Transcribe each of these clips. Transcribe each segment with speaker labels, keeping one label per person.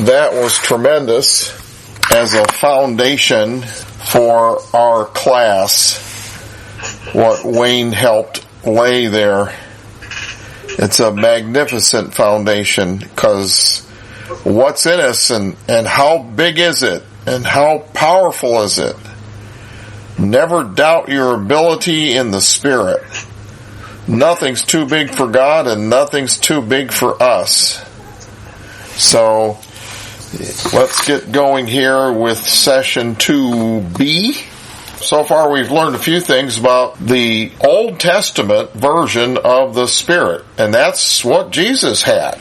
Speaker 1: that was tremendous as a foundation for our class, what Wayne helped lay there. It's a magnificent foundation, because what's in us and how big is it and how powerful is it? Never doubt your ability in the Spirit. Nothing's too big for God and nothing's too big for us. So let's get going here with session 2B. So far we've learned a few things about the Old Testament version of the Spirit, and that's what Jesus had.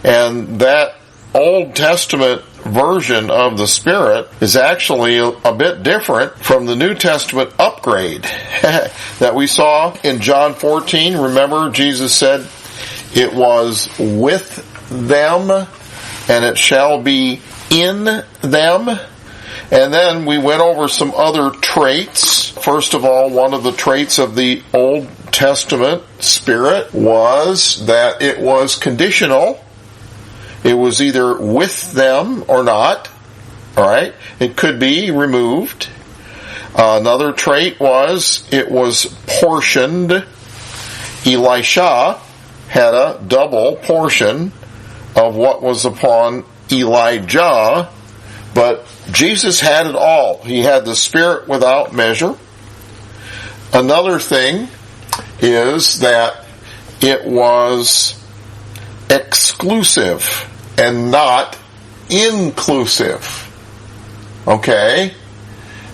Speaker 1: And that Old Testament version of the Spirit is actually a bit different from the New Testament upgrade that we saw in John 14. Remember, Jesus said, "It was with them, and it shall be in them." And then we went over some other traits. First of all, one of the traits of the Old Testament Spirit was that it was conditional. It was either with them or not. All right? It could be removed. Another trait was it was portioned. Elisha had a double portion of what was upon Elijah, but Jesus had it all. He had the Spirit without measure. Another thing is that it was exclusive and not inclusive. Okay?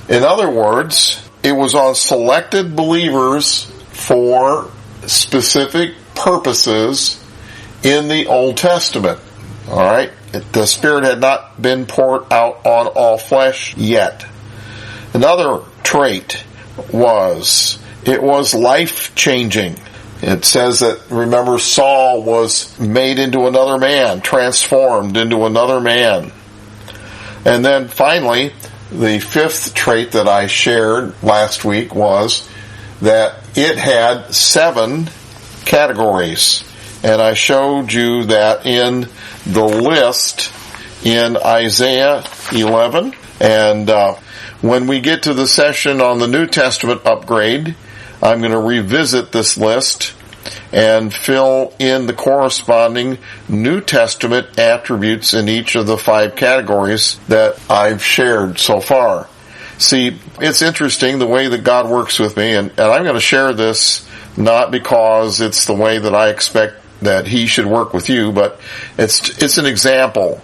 Speaker 1: In other words, it was on selected believers for specific purposes in the Old Testament. Alright? The Spirit had not been poured out on all flesh yet. Another trait was, it was life-changing. It says that, remember, Saul was made into another man, transformed into another man. And then finally, the fifth trait that I shared last week was that it had 7 categories. And I showed you that in the list in Isaiah 11. And when we get to the session on the New Testament upgrade, I'm going to revisit this list and fill in the corresponding New Testament attributes in each of the 5 categories that I've shared so far. See, it's interesting the way that God works with me, and I'm going to share this not because it's the way that I expect that He should work with you, but it's an example.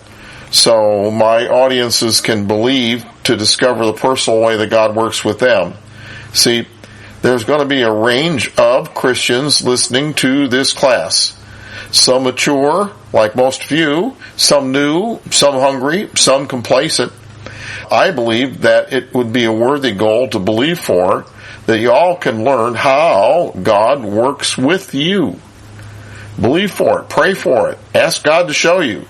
Speaker 1: So my audiences can believe to discover the personal way that God works with them. See, there's going to be a range of Christians listening to this class. Some mature, like most of you, some new, some hungry, some complacent. I believe that it would be a worthy goal to believe for, that you all can learn how God works with you. Believe for it, pray for it, ask God to show you.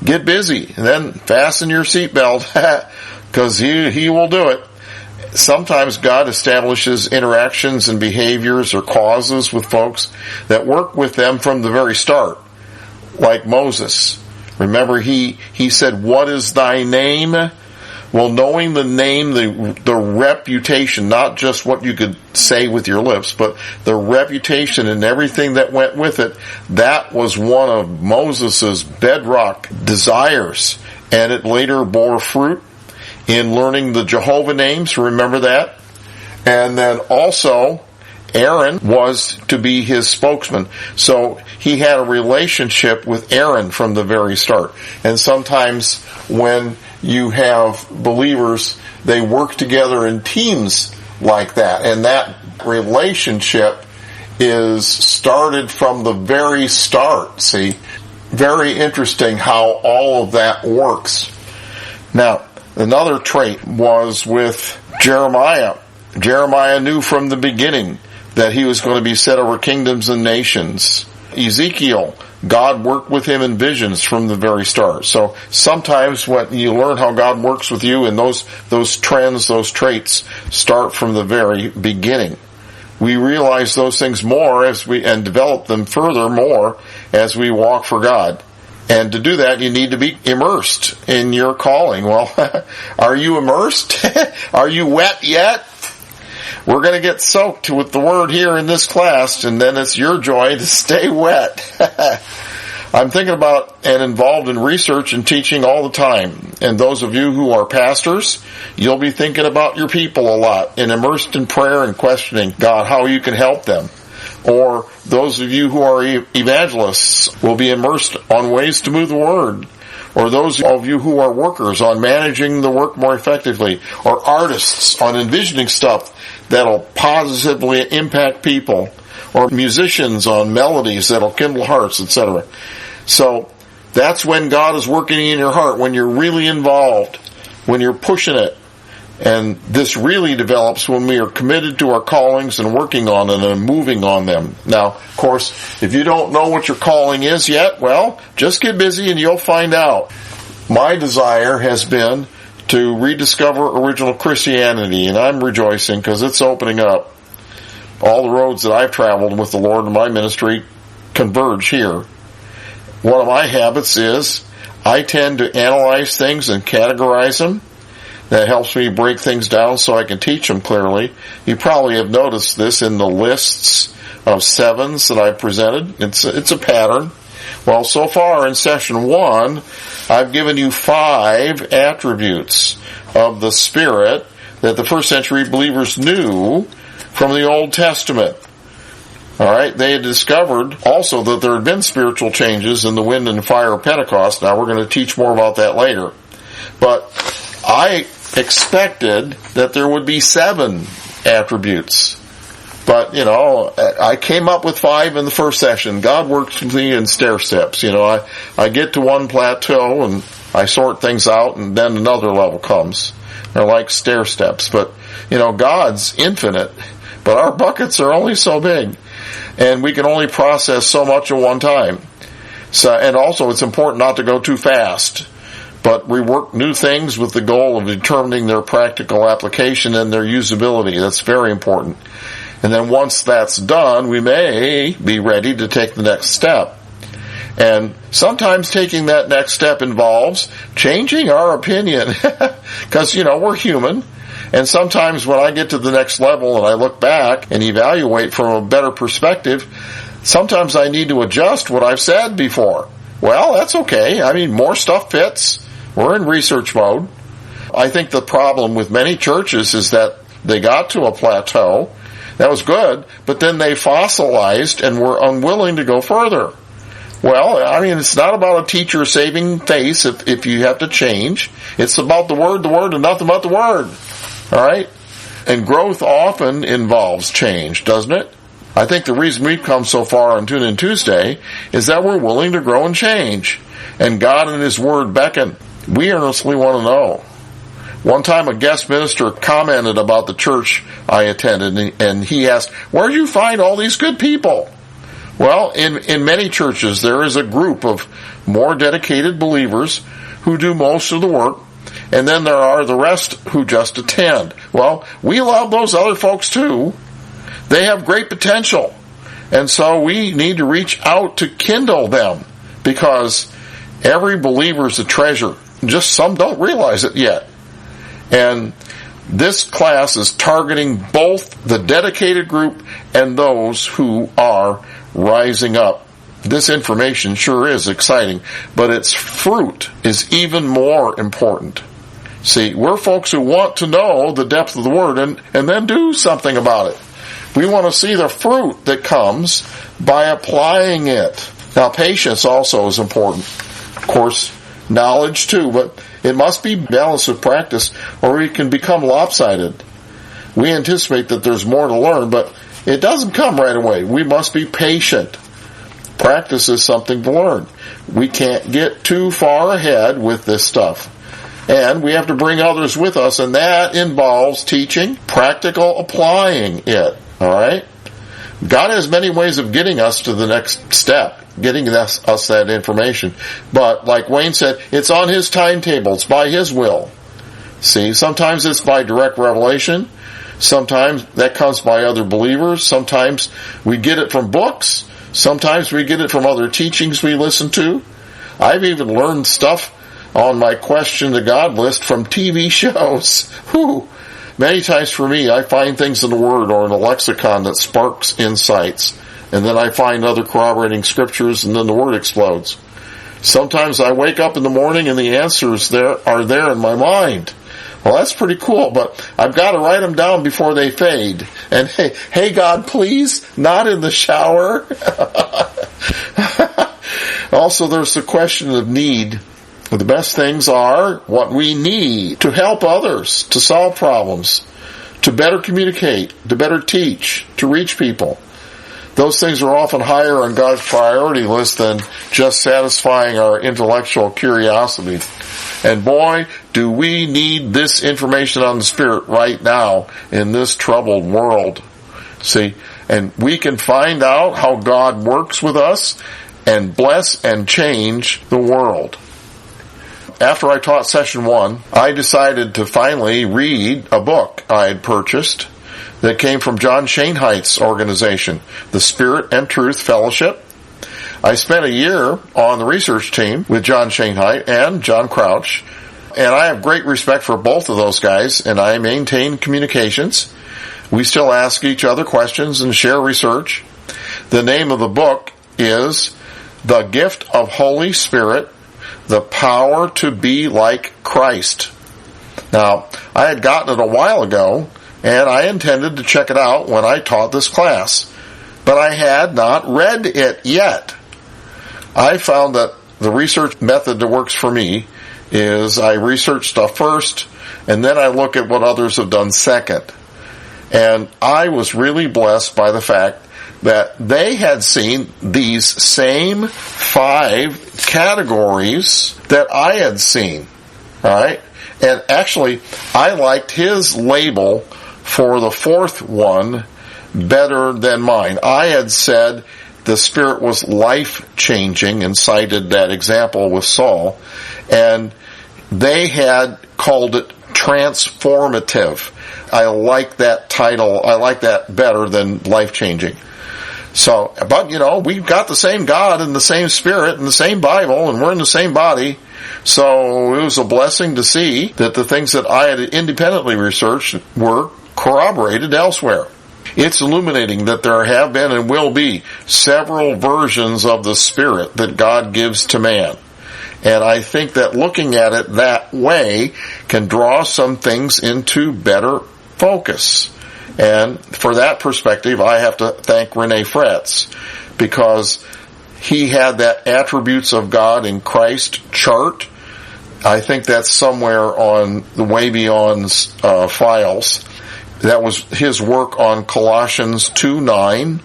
Speaker 1: Get busy, and then fasten your seatbelt, because He will do it. Sometimes God establishes interactions and behaviors or causes with folks that work with them from the very start, like Moses. Remember, he said, "What is thy name?" Well, knowing the name, the reputation, not just what you could say with your lips, but the reputation and everything that went with it, that was one of Moses' bedrock desires. And it later bore fruit in learning the Jehovah names, remember that? And then also, Aaron was to be his spokesman. So he had a relationship with Aaron from the very start. And sometimes when you have believers, they work together in teams like that. And that relationship is started from the very start. See, very interesting how all of that works. Now, another trait was with Jeremiah. Jeremiah knew from the beginning that he was going to be set over kingdoms and nations. Ezekiel, God worked with him in visions from the very start. So sometimes when you learn how God works with you, and those trends, those traits start from the very beginning. We realize those things more and develop them further more as we walk for God. And to do that, you need to be immersed in your calling. Well, are you immersed? Are you wet yet? We're going to get soaked with the Word here in this class, and then it's your joy to stay wet. I'm thinking about and involved in research and teaching all the time. And those of you who are pastors, you'll be thinking about your people a lot and immersed in prayer and questioning God, how you can help them. Or those of you who are evangelists will be immersed on ways to move the Word. Or those of you who are workers on managing the work more effectively. Or artists on envisioning stuff that'll positively impact people. Or musicians on melodies that'll kindle hearts, etc. So that's when God is working in your heart, when you're really involved, when you're pushing it. And this really develops when we are committed to our callings and working on them and moving on them. Now, of course, if you don't know what your calling is yet, well, just get busy and you'll find out. My desire has been to rediscover original Christianity, and I'm rejoicing because it's opening up. All the roads that I've traveled with the Lord in my ministry converge here. One of my habits is I tend to analyze things and categorize them. That helps me break things down so I can teach them clearly. You probably have noticed this in the lists of 7s that I presented. It's a pattern. Well, so far in session 1, I've given you 5 attributes of the Spirit that the first century believers knew from the Old Testament. All right, they had discovered also that there had been spiritual changes in the wind and fire of Pentecost. Now we're going to teach more about that later. But I expected that there would be 7 attributes. But, I came up with 5 in the first session. God works with me in stair steps. I get to one plateau and I sort things out and then another level comes. They're like stair steps. But, God's infinite. But our buckets are only so big. And we can only process so much at one time. And also it's important not to go too fast. But we work new things with the goal of determining their practical application and their usability. That's very important. And then once that's done, we may be ready to take the next step. And sometimes taking that next step involves changing our opinion. Because, we're human. And sometimes when I get to the next level and I look back and evaluate from a better perspective, sometimes I need to adjust what I've said before. Well, that's okay. More stuff fits. We're in research mode. I think the problem with many churches is that they got to a plateau. That was good, but then they fossilized and were unwilling to go further. Well, it's not about a teacher saving face if you have to change. It's about the Word, and nothing but the Word. All right? And growth often involves change, doesn't it? I think the reason we've come so far on Tune In Tuesday is that we're willing to grow and change. And God and His Word beckon. We earnestly want to know. One time a guest minister commented about the church I attended, and he asked, where do you find all these good people? Well, in many churches there is a group of more dedicated believers who do most of the work, and then there are the rest who just attend. Well, we love those other folks too. They have great potential, and so we need to reach out to kindle them, because every believer is a treasure. Just some don't realize it yet. And this class is targeting both the dedicated group and those who are rising up. This information sure is exciting, but its fruit is even more important. See, we're folks who want to know the depth of the Word and then do something about it. We want to see the fruit that comes by applying it. Now, patience also is important. Of course, knowledge too, but it must be balanced with practice or it can become lopsided. We anticipate that there's more to learn, but it doesn't come right away. We must be patient. Practice is something to learn. We can't get too far ahead with this stuff. And we have to bring others with us, and that involves teaching, practical applying it. All right? God has many ways of getting us to the next step, getting us that information. But, like Wayne said, it's on His timetable. It's by His will. See, sometimes it's by direct revelation. Sometimes that comes by other believers. Sometimes we get it from books. Sometimes we get it from other teachings we listen to. I've even learned stuff on my question to God list from TV shows. Whew. Many times for me, I find things in the Word or in a lexicon that sparks insights. And then I find other corroborating scriptures, and then the Word explodes. Sometimes I wake up in the morning and the answers are there in my mind. Well, that's pretty cool, but I've got to write them down before they fade. And hey God, please, not in the shower. Also, there's the question of need. The best things are what we need to help others, to solve problems, to better communicate, to better teach, to reach people. Those things are often higher on God's priority list than just satisfying our intellectual curiosity. And boy, do we need this information on the Spirit right now in this troubled world. See, and we can find out how God works with us and bless and change the world. After I taught session 1, I decided to finally read a book I had purchased that came from John Shainheit's organization, the Spirit and Truth Fellowship. I spent a year on the research team with John Shainheit and John Crouch, and I have great respect for both of those guys, and I maintain communications. We still ask each other questions and share research. The name of the book is The Gift of Holy Spirit, The Power to Be Like Christ. Now, I had gotten it a while ago, and I intended to check it out when I taught this class, but I had not read it yet. I found that the research method that works for me is I research stuff first, and then I look at what others have done second. And I was really blessed by the fact that they had seen these same 5 categories that I had seen. All right? And actually, I liked his label for the 4th one better than mine. I had said the Spirit was life-changing and cited that example with Saul, and they had called it transformative. I like that title. I like that better than life-changing. So, but we've got the same God and the same Spirit and the same Bible, and we're in the same body. So it was a blessing to see that the things that I had independently researched were corroborated elsewhere. It's illuminating that there have been and will be several versions of the Spirit that God gives to man. And I think that looking at it that way can draw some things into better focus. And for that perspective, I have to thank Rene Fretz, because he had that attributes of God in Christ chart. I think that's somewhere on the Way Beyond's files. That was his work on Colossians 2:9.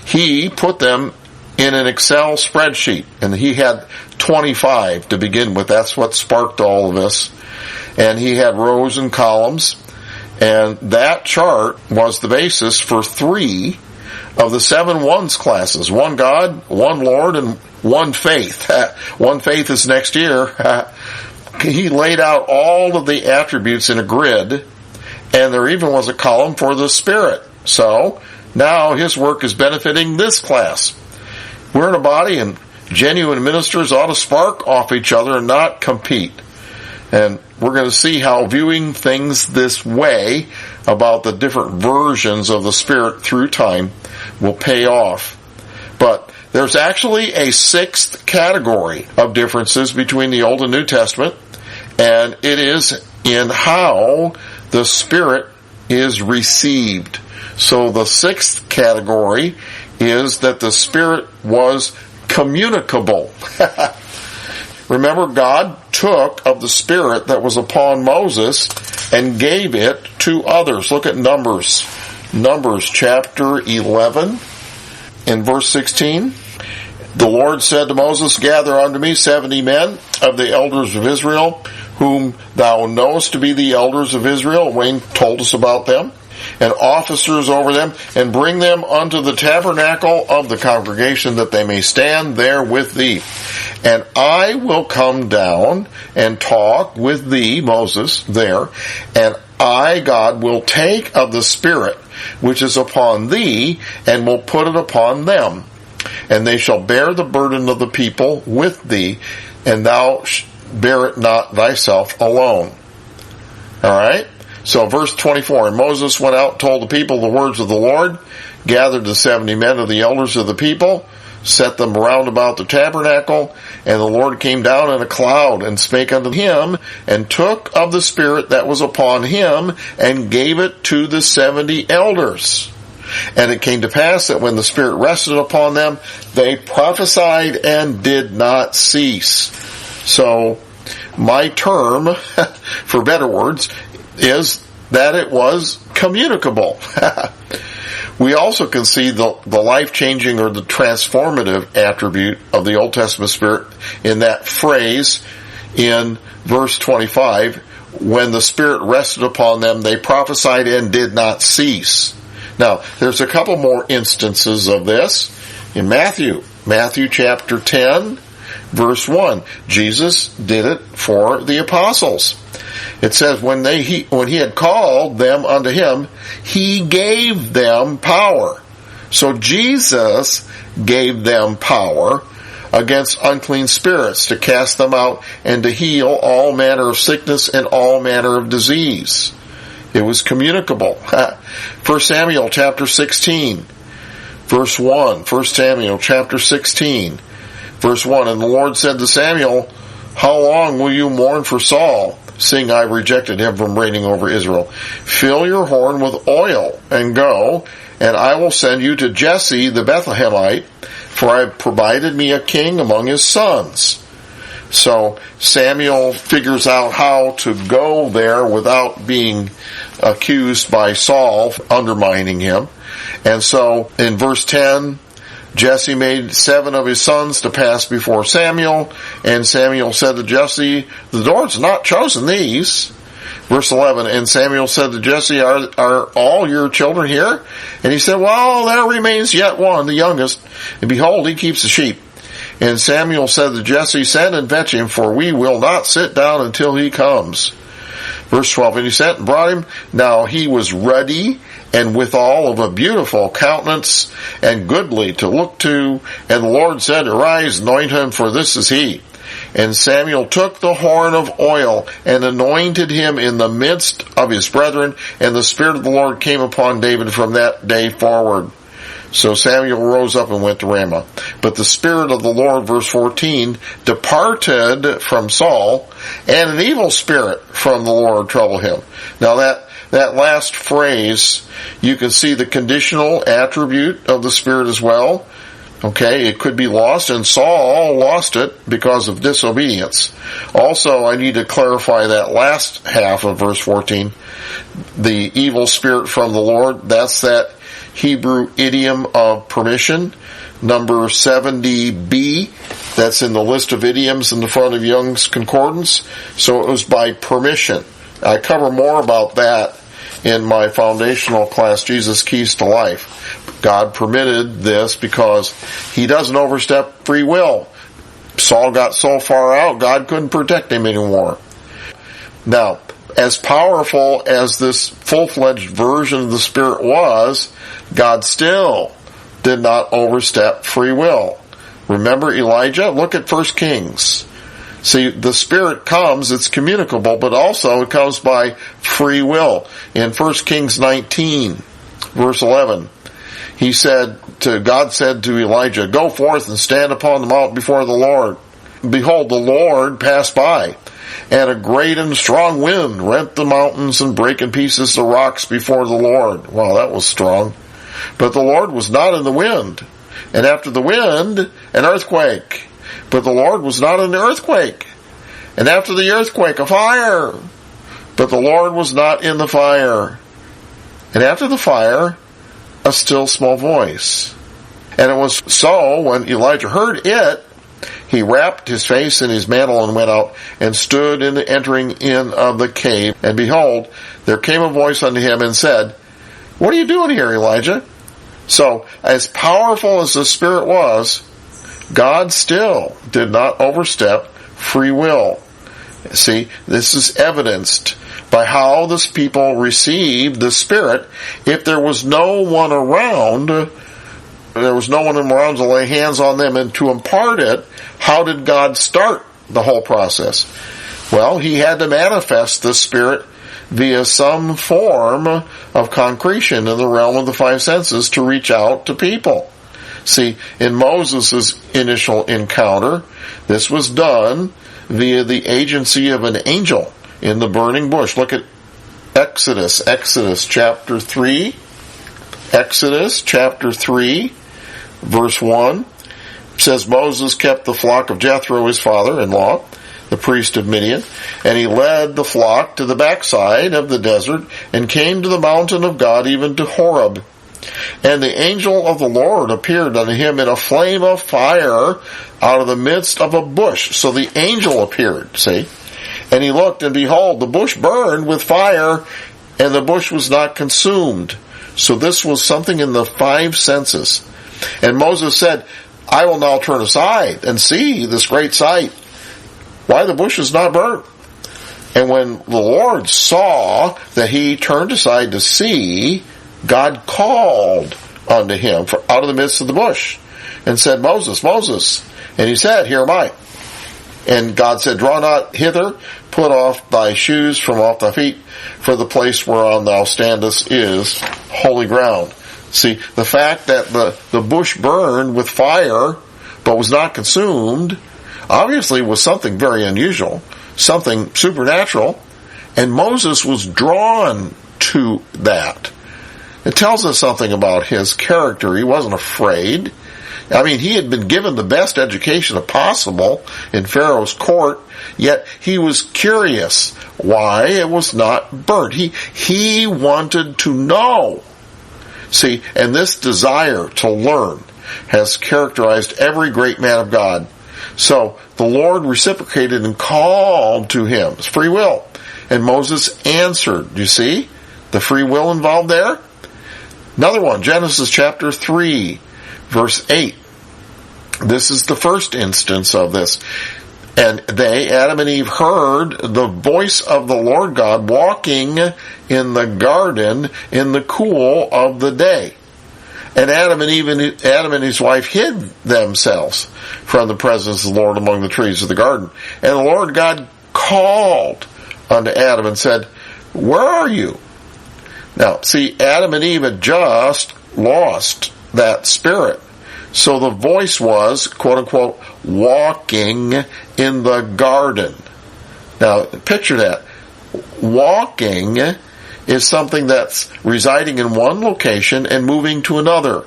Speaker 1: He put them in an Excel spreadsheet, and he had 25 to begin with. That's what sparked all of this. And he had rows and columns, and that chart was the basis for 3 of the 7 ones classes. 1 God, 1 Lord, and 1 faith. 1 faith is next year. He laid out all of the attributes in a grid, and there even was a column for the Spirit. So now his work is benefiting this class. We're in a body, and genuine ministers ought to spark off each other and not compete. And we're going to see how viewing things this way about the different versions of the Spirit through time will pay off. But there's actually a 6th category of differences between the Old and New Testament, and it is in how the Spirit is received. So the 6th category is that the Spirit was communicable. Remember, God took of the Spirit that was upon Moses and gave it to others. Look at Numbers. Numbers chapter 11 in verse 16. The Lord said to Moses, "Gather unto me 70 men of the elders of Israel, whom thou knowest to be the elders of Israel." Wayne told us about them. "And officers over them, and bring them unto the tabernacle of the congregation, that they may stand there with thee. And I will come down and talk with thee," Moses, there, "and I, God, will take of the Spirit which is upon thee, and will put it upon them. and they shall bear the burden of the people with thee, and thou bear it not thyself alone. Alright? So verse 24, and Moses went out and told the people the words of the Lord, gathered the 70 men of the elders of the people, set them round about the tabernacle, and the Lord came down in a cloud, and spake unto him, and took of the Spirit that was upon him, and gave it to the 70 elders. And it came to pass that when the Spirit rested upon them, they prophesied and did not cease. So, my term, for better words, is that it was communicable. We also can see the life-changing or the transformative attribute of the Old Testament Spirit in that phrase in verse 25, when the Spirit rested upon them, they prophesied and did not cease. Now, there's a couple more instances of this in Matthew chapter 10, verse 1. Jesus did it for the apostles. It says, when he had called them unto him, he gave them power. So Jesus gave them power against unclean spirits, to cast them out and to heal all manner of sickness and all manner of disease. It was communicable. 1 Samuel chapter 16, verse 1. 1 Samuel chapter 16, verse 1. And the Lord said to Samuel, how long will you mourn for Saul, seeing I rejected him from reigning over Israel? Fill your horn with oil and go, and I will send you to Jesse the Bethlehemite, for I have provided me a king among his sons. So Samuel figures out how to go there without being accused by Saul, undermining him. And so in verse 10, Jesse made 7 of his sons to pass before Samuel, and Samuel said to Jesse, the Lord's not chosen these. Verse 11, and Samuel said to Jesse, are all your children here? And he said, well, there remains yet one, the youngest, and behold, he keeps the sheep. And Samuel said to Jesse, send and fetch him, for we will not sit down until he comes. Verse 12, and he sent and brought him. Now he was ruddy, and withal of a beautiful countenance, and goodly to look to. And the Lord said, arise, anoint him, for this is he. And Samuel took the horn of oil, and anointed him in the midst of his brethren, and the Spirit of the Lord came upon David from that day forward. So Samuel rose up and went to Ramah. But the Spirit of the Lord, verse 14, departed from Saul, and an evil spirit from the Lord troubled him. Now that last phrase, you can see the conditional attribute of the Spirit as well. Okay, it could be lost, and Saul lost it because of disobedience. Also, I need to clarify that last half of verse 14. The evil spirit from the Lord, that's that Hebrew idiom of permission, number 70b. That's in the list of idioms in the front of Young's Concordance. So it was by permission. I cover more about that in my foundational class, Jesus Keys to Life. God permitted this because he doesn't overstep free will. Saul got so far out, God couldn't protect him anymore. Now, as powerful as this full-fledged version of the Spirit was, God still did not overstep free will. Remember Elijah? Look at 1 Kings. See, the Spirit comes, it's communicable, but also it comes by free will. In 1 Kings 19, verse 11, God said to Elijah, go forth and stand upon the mount before the Lord. Behold, the Lord passed by, and a great and strong wind rent the mountains and brake in pieces the rocks before the Lord. Wow, that was strong. But the Lord was not in the wind. And after the wind, an earthquake. But the Lord was not in the earthquake. And after the earthquake, a fire. But the Lord was not in the fire. And after the fire, a still small voice. And it was so, when Elijah heard it, he wrapped his face in his mantle and went out and stood in the entering in of the cave. And behold, there came a voice unto him and said, what are you doing here, Elijah? So, as powerful as the Spirit was, God still did not overstep free will. See, this is evidenced by how this people received the Spirit. If there was no one around There was no one around to lay hands on them and to impart it. How did God start the whole process? Well, he had to manifest the Spirit via some form of concretion in the realm of the five senses to reach out to people. See, in Moses' initial encounter, this was done via the agency of an angel in the burning bush. Look at Exodus chapter 3. Exodus chapter 3, verse 1. It says, Moses kept the flock of Jethro, his father-in-law, the priest of Midian, and he led the flock to the backside of the desert and came to the mountain of God, even to Horeb. And the angel of the Lord appeared unto him in a flame of fire out of the midst of a bush. So the angel appeared, see? And he looked, and behold, the bush burned with fire, and the bush was not consumed. So this was something in the five senses. And Moses said, I will now turn aside and see this great sight, why the bush is not burnt. And when the Lord saw that he turned aside to see, God called unto him from out of the midst of the bush and said, Moses, Moses. And he said, Here am I. And God said, Draw not hither, put off thy shoes from off thy feet, for the place whereon thou standest is holy ground. See, the fact that the bush burned with fire, but was not consumed, obviously was something very unusual, something supernatural, and Moses was drawn to that. It tells us something about his character. He wasn't afraid. I mean, he had been given the best education possible in Pharaoh's court, yet he was curious why it was not burnt. He wanted to know. See, and this desire to learn has characterized every great man of God. So the Lord reciprocated and called to him. It's free will. And Moses answered. You see the free will involved there? Another one, Genesis chapter 3, verse 8. This is the first instance of this. And they, Adam and Eve, heard the voice of the Lord God walking in the garden in the cool of the day. And Adam and his wife hid themselves from the presence of the Lord among the trees of the garden. And the Lord God called unto Adam and said, Where are you? Now, see, Adam and Eve had just lost that spirit. So the voice was, quote unquote, walking in the garden. Now, picture that. Walking is something that's residing in one location and moving to another.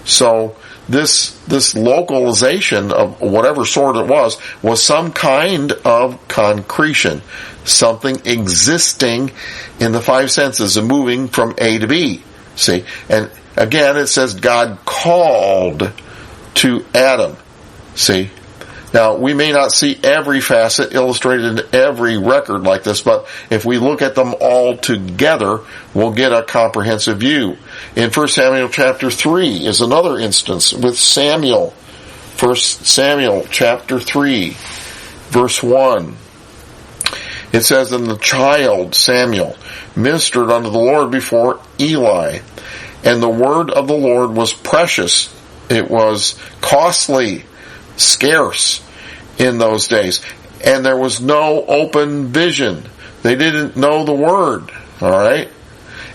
Speaker 1: So this localization of whatever sort it was some kind of concretion, something existing in the five senses and moving from A to B. See? And again, it says God called to Adam. See? Now, we may not see every facet illustrated in every record like this, but if we look at them all together, we'll get a comprehensive view. In 1 Samuel chapter 3 is another instance with Samuel. 1 Samuel chapter 3, verse 1. It says, And the child Samuel ministered unto the Lord before Eli, and the word of the Lord was precious. It was costly, scarce in those days. And there was no open vision. They didn't know the word. Alright?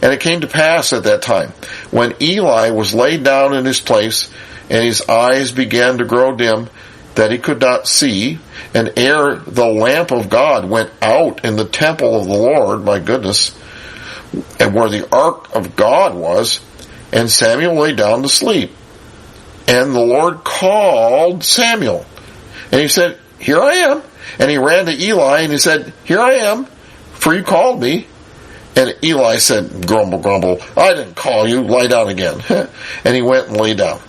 Speaker 1: And it came to pass at that time, when Eli was laid down in his place, and his eyes began to grow dim, that he could not see, and ere the lamp of God went out in the temple of the Lord, my goodness, and where the ark of God was, and Samuel lay down to sleep. And the Lord called Samuel. And he said, Here I am. And he ran to Eli and he said, Here I am, for you called me. And Eli said, Grumble, grumble, I didn't call you, lie down again. And he went and lay down.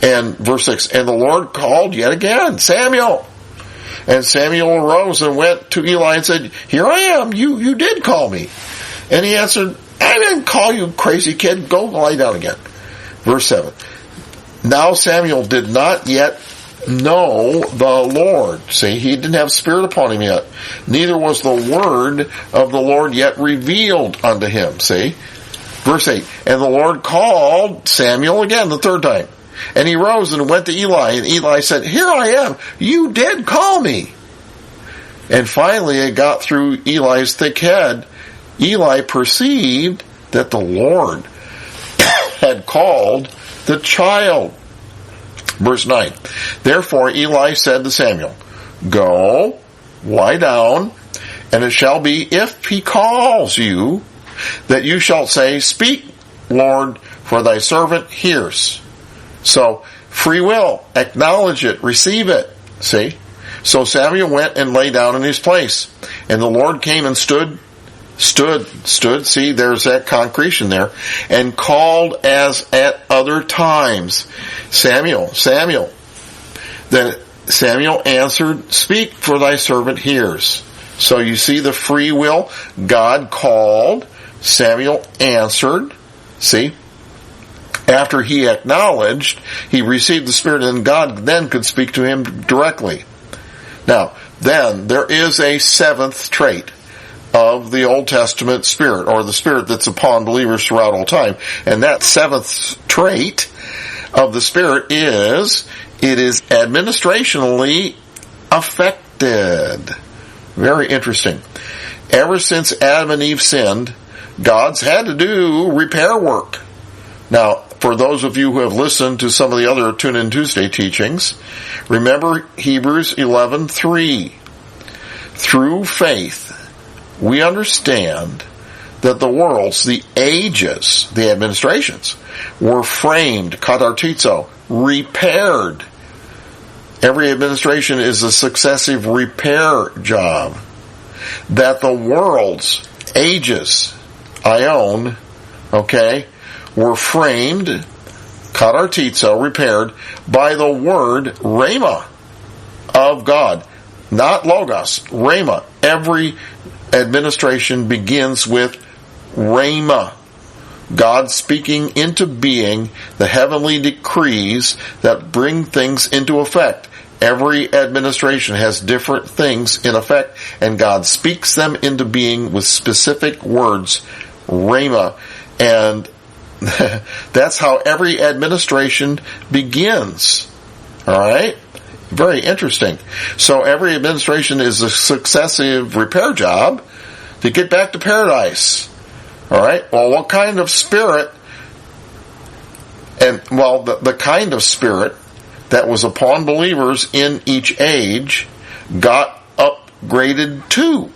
Speaker 1: And verse 6, And the Lord called yet again, Samuel. And Samuel arose and went to Eli and said, Here I am, you did call me. And he answered, I didn't call you, crazy kid, go lie down again. Verse 7, Now Samuel did not yet know the Lord. See, he didn't have spirit upon him yet. Neither was the word of the Lord yet revealed unto him. See? Verse 8, And the Lord called Samuel again the third time. And he rose and went to Eli, and Eli said, "Here I am. You did call me." And finally it got through Eli's thick head. Eli perceived that the Lord had called the child. Verse 9. Therefore Eli said to Samuel, "Go, lie down, and it shall be, if he calls you, that you shall say, 'Speak, Lord, for thy servant hears.'" So, free will, acknowledge it, receive it. See? So Samuel went and lay down in his place. And the Lord came and stood, see, there's that concretion there, and called as at other times, "Samuel, Samuel." Then Samuel answered, "Speak, for thy servant hears." So you see the free will. God called, Samuel answered. See? After he acknowledged, he received the Spirit, and God then could speak to him directly. Now, then, there is a seventh trait of the Old Testament Spirit, or the Spirit that's upon believers throughout all time. And that seventh trait of the Spirit is, it is administrationally affected. Very interesting. Ever since Adam and Eve sinned, God's had to do repair work. Now, for those of you who have listened to some of the other Tune In Tuesday teachings, remember Hebrews 11:3. Through faith, we understand that the worlds, the ages, the administrations, were framed, katartizo, repaired. Every administration is a successive repair job. That the worlds, ages, aion, were framed, katartizo, repaired, by the word rhema of God. Not logos, rhema. Every administration begins with rhema. God speaking into being the heavenly decrees that bring things into effect. Every administration has different things in effect, and God speaks them into being with specific words, rhema. And that's how every administration begins. Alright? Very interesting. So every administration is a successive repair job to get back to paradise. Alright? Well, what kind of spirit? And, well, the kind of spirit that was upon believers in each age got upgraded too.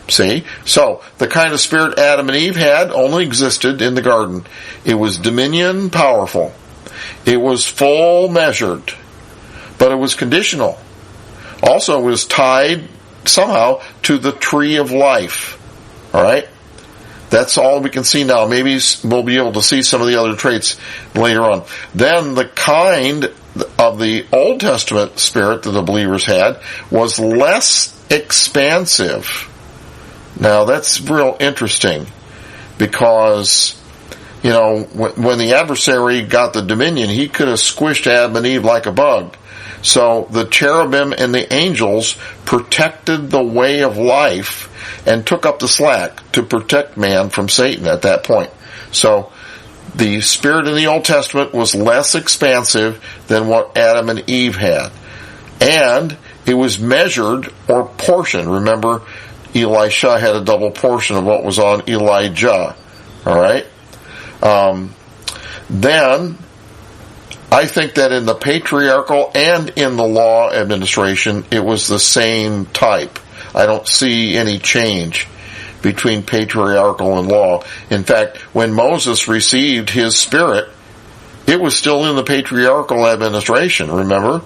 Speaker 1: See? So, the kind of spirit Adam and Eve had only existed in the garden. It was dominion powerful. It was full measured. But it was conditional. Also, it was tied somehow to the tree of life. Alright? That's all we can see now. Maybe we'll be able to see some of the other traits later on. Then the kind of the Old Testament spirit that the believers had was less expansive. Now that's real interesting because, when the adversary got the dominion, he could have squished Adam and Eve like a bug. So the cherubim and the angels protected the way of life and took up the slack to protect man from Satan at that point. So the spirit in the Old Testament was less expansive than what Adam and Eve had. And it was measured or portioned. Remember, Elisha had a double portion of what was on Elijah. Alright? Then, I think that in the patriarchal and in the law administration, it was the same type. I don't see any change between patriarchal and law. In fact, when Moses received his spirit, it was still in the patriarchal administration, remember?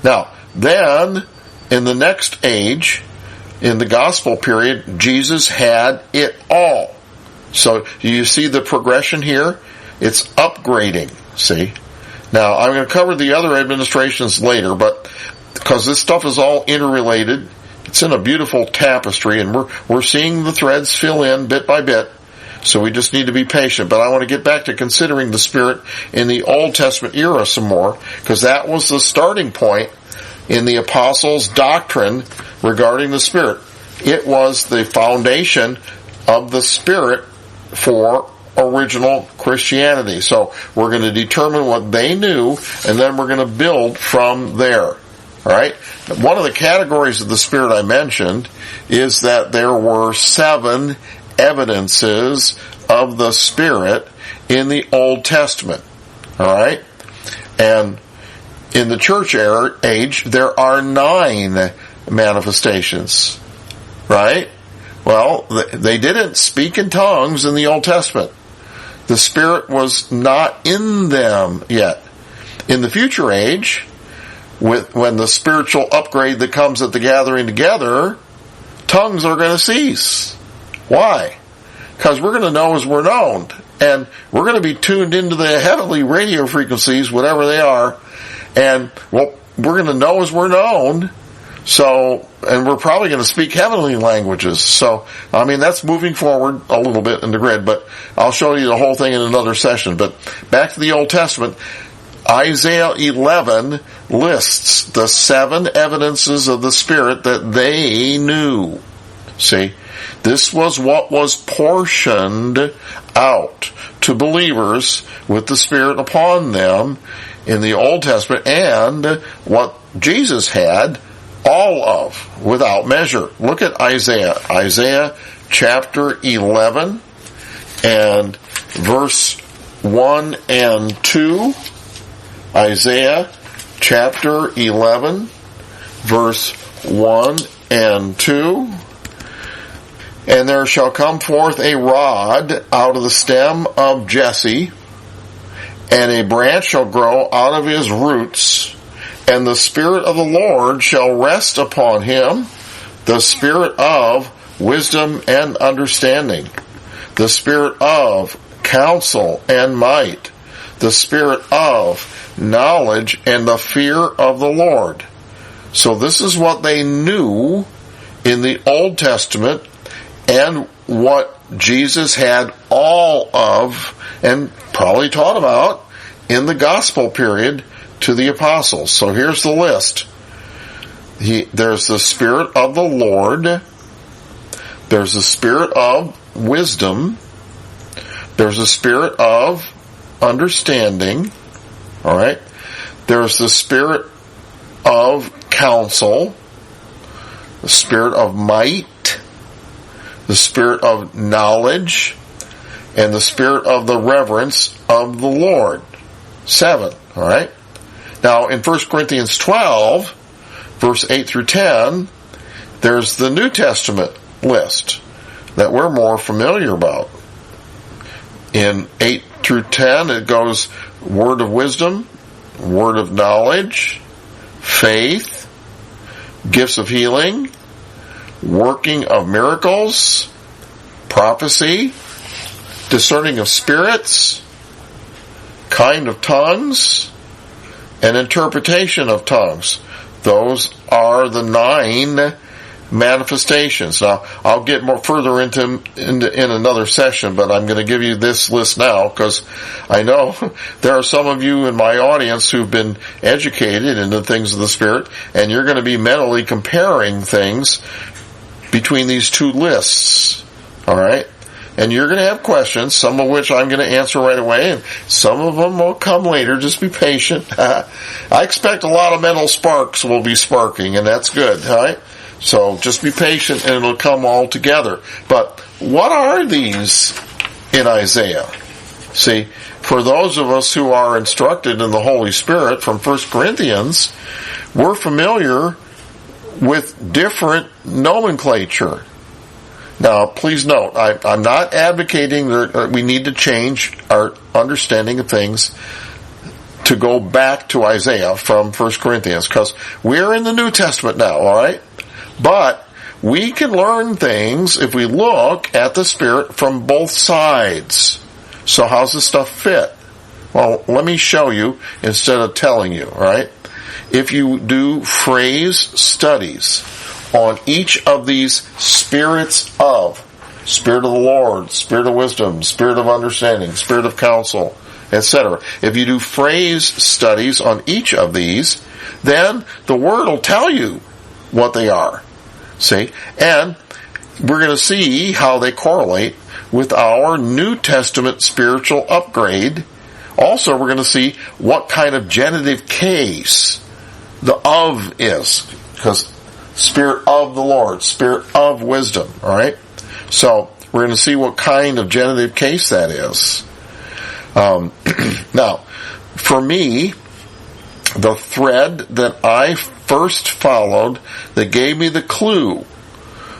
Speaker 1: Now, then, in the next age, in the gospel period, Jesus had it all. So, you see the progression here? It's upgrading, see? Now, I'm going to cover the other administrations later, but because this stuff is all interrelated, it's in a beautiful tapestry, and we're seeing the threads fill in bit by bit, so we just need to be patient. But I want to get back to considering the Spirit in the Old Testament era some more, because that was the starting point in the apostles' doctrine regarding the Spirit. It was the foundation of the Spirit for original Christianity. So we're going to determine what they knew, and then we're going to build from there. All right? One of the categories of the Spirit I mentioned is that there were 7 evidences of the Spirit in the Old Testament. All right? And in the church age, there are 9 manifestations. Right? Well, they didn't speak in tongues in the Old Testament. The Spirit was not in them yet. In the future age, when the spiritual upgrade that comes at the gathering together, tongues are going to cease. Why? Because we're going to know as we're known. And we're going to be tuned into the heavenly radio frequencies, whatever they are. And, well, we're going to know as we're known. So, and we're probably going to speak heavenly languages. So, I mean, that's moving forward a little bit in the grid, but I'll show you the whole thing in another session. But back to the Old Testament, Isaiah 11 lists the 7 evidences of the Spirit that they knew. See, this was what was portioned out to believers with the Spirit upon them in the Old Testament, and what Jesus had all of, without measure. Look at Isaiah. Isaiah chapter 11 and verse 1 and 2. Isaiah chapter 11 verse 1 and 2. And there shall come forth a rod out of the stem of Jesse, and a branch shall grow out of his roots, and the Spirit of the Lord shall rest upon him, the Spirit of wisdom and understanding, the Spirit of counsel and might, the Spirit of knowledge and the fear of the Lord. So this is what they knew in the Old Testament, and what Jesus had all of, and probably taught about, in the gospel period to the apostles. So here's the list. There's the Spirit of the Lord. There's the Spirit of wisdom. There's the Spirit of understanding. All right. There's the Spirit of counsel. The Spirit of might. The Spirit of knowledge. And the Spirit of the reverence of the Lord. 7. All right. Now, in 1 Corinthians 12, verse 8 through 10, there's the New Testament list that we're more familiar about. In 8 through 10, it goes word of wisdom, word of knowledge, faith, gifts of healing, working of miracles, prophecy, discerning of spirits, kind of tongues, and interpretation of tongues. Those are the 9 manifestations. Now, I'll get more further into in another session, but I'm going to give you this list now because I know there are some of you in my audience who've been educated in the things of the Spirit, and you're going to be mentally comparing things between these 2 lists. All right? And you're going to have questions, some of which I'm going to answer right away, and some of them will come later. Just be patient. I expect a lot of mental sparks will be sparking, and that's good, all right? So just be patient, and it'll come all together. But what are these in Isaiah? See, for those of us who are instructed in the Holy Spirit from 1 Corinthians, we're familiar with different nomenclature. Now, please note, I'm not advocating that we need to change our understanding of things to go back to Isaiah from 1 Corinthians, because we're in the New Testament now, all right? But we can learn things if we look at the Spirit from both sides. So how's this stuff fit? Well, let me show you instead of telling you, all right? If you do phrase studies on each of these spirits of, Spirit of the Lord, Spirit of wisdom, Spirit of understanding, Spirit of counsel, etc. If you do phrase studies on each of these, then the Word will tell you what they are. See? And we're going to see how they correlate with our New Testament spiritual upgrade. Also, we're going to see what kind of genitive case the of is, because Spirit of the Lord, Spirit of wisdom, all right? So, we're going to see what kind of genitive case that is. Now, for me, the thread that I first followed that gave me the clue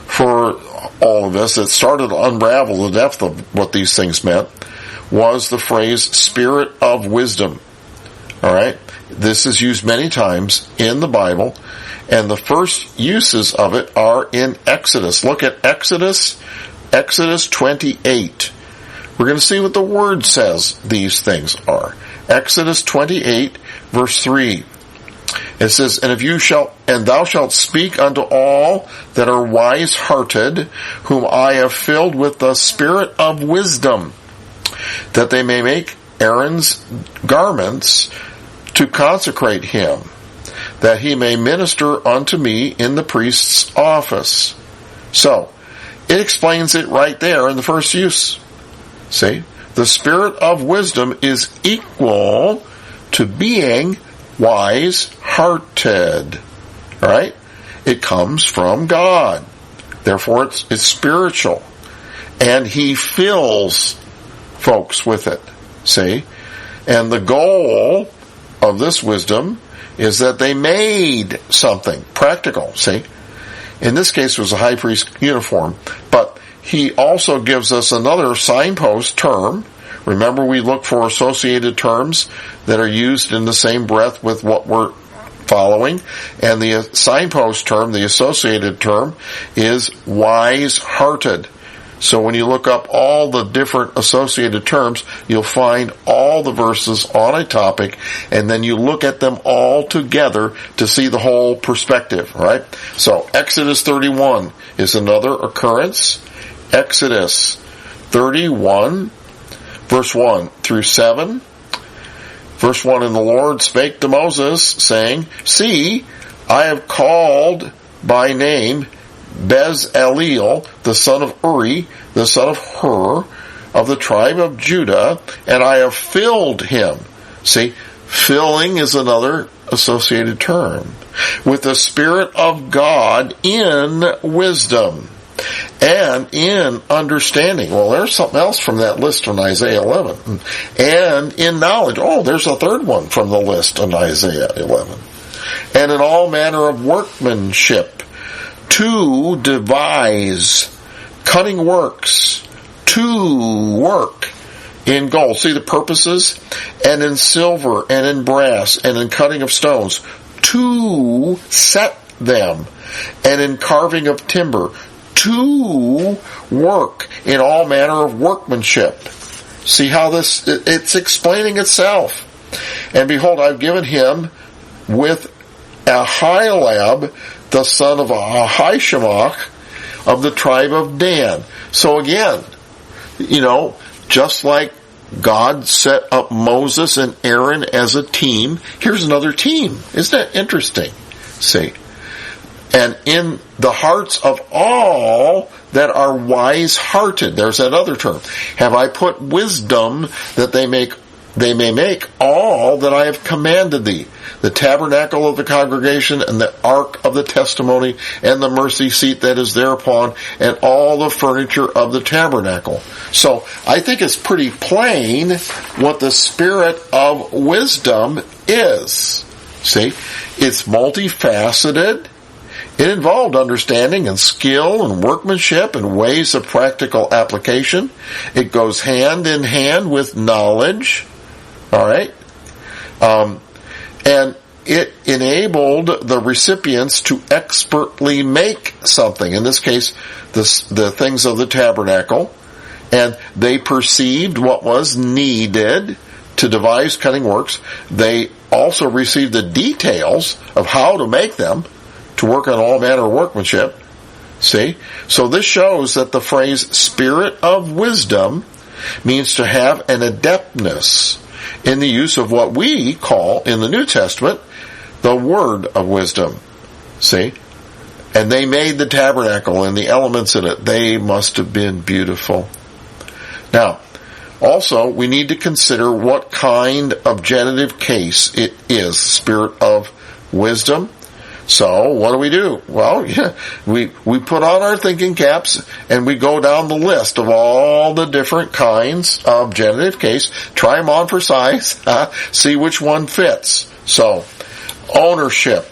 Speaker 1: for all of this, that started to unravel the depth of what these things meant, was the phrase Spirit of wisdom. All right? This is used many times in the Bible, and the first uses of it are in Exodus. Look at Exodus 28. We're going to see what the Word says these things are. Exodus 28, verse 3. It says, and thou shalt speak unto all that are wise-hearted, whom I have filled with the spirit of wisdom, that they may make Aaron's garments to consecrate him, that he may minister unto me in the priest's office. So, it explains it right there in the first use. See? The spirit of wisdom is equal to being wise-hearted. Right? It comes from God. Therefore, it's spiritual. And he fills folks with it. See? And the goal of this wisdom is that they made something practical. See? In this case, it was a high priest uniform. But he also gives us another signpost term. Remember, we look for associated terms that are used in the same breath with what we're following. And the signpost term, the associated term, is wise-hearted. So when you look up all the different associated terms, you'll find all the verses on a topic, and then you look at them all together to see the whole perspective, right? So Exodus 31 is another occurrence. Exodus 31, verse 1 through 7. Verse 1, and the Lord spake to Moses, saying, See, I have called by name Bezaleel, the son of Uri, the son of Hur, of the tribe of Judah, and I have filled him. See, filling is another associated term. With the Spirit of God in wisdom and in understanding. Well, there's something else from that list in Isaiah 11. And in knowledge. Oh, there's a third one from the list in Isaiah 11. And in all manner of workmanship, to devise cunning works, to work in gold. See the purposes? And in silver, and in brass, and in cutting of stones, to set them, and in carving of timber, to work in all manner of workmanship. See how it's explaining itself. And behold, I've given him with Ahilab, the son of Ahishamach, of the tribe of Dan. So again, just like God set up Moses and Aaron as a team, here's another team. Isn't that interesting? See? And in the hearts of all that are wise-hearted, there's that other term, have I put wisdom that they may make all that I have commanded thee. The tabernacle of the congregation and the ark of the testimony and the mercy seat that is thereupon and all the furniture of the tabernacle. So I think it's pretty plain what the spirit of wisdom is. See, it's multifaceted. It involved understanding and skill and workmanship and ways of practical application. It goes hand in hand with knowledge. All right? And it enabled the recipients to expertly make something. In this case, the things of the tabernacle. And they perceived what was needed to devise cunning works. They also received the details of how to make them, to work on all manner of workmanship. See? So this shows that the phrase spirit of wisdom means to have an adeptness in the use of what we call in the New Testament the word of wisdom. See? And they made the tabernacle and the elements in it. They must have been beautiful. Now, also, we need to consider what kind of genitive case it is. Spirit of wisdom. So, what do? Well, we put on our thinking caps and we go down the list of all the different kinds of genitive case, try them on for size, see which one fits. So, ownership,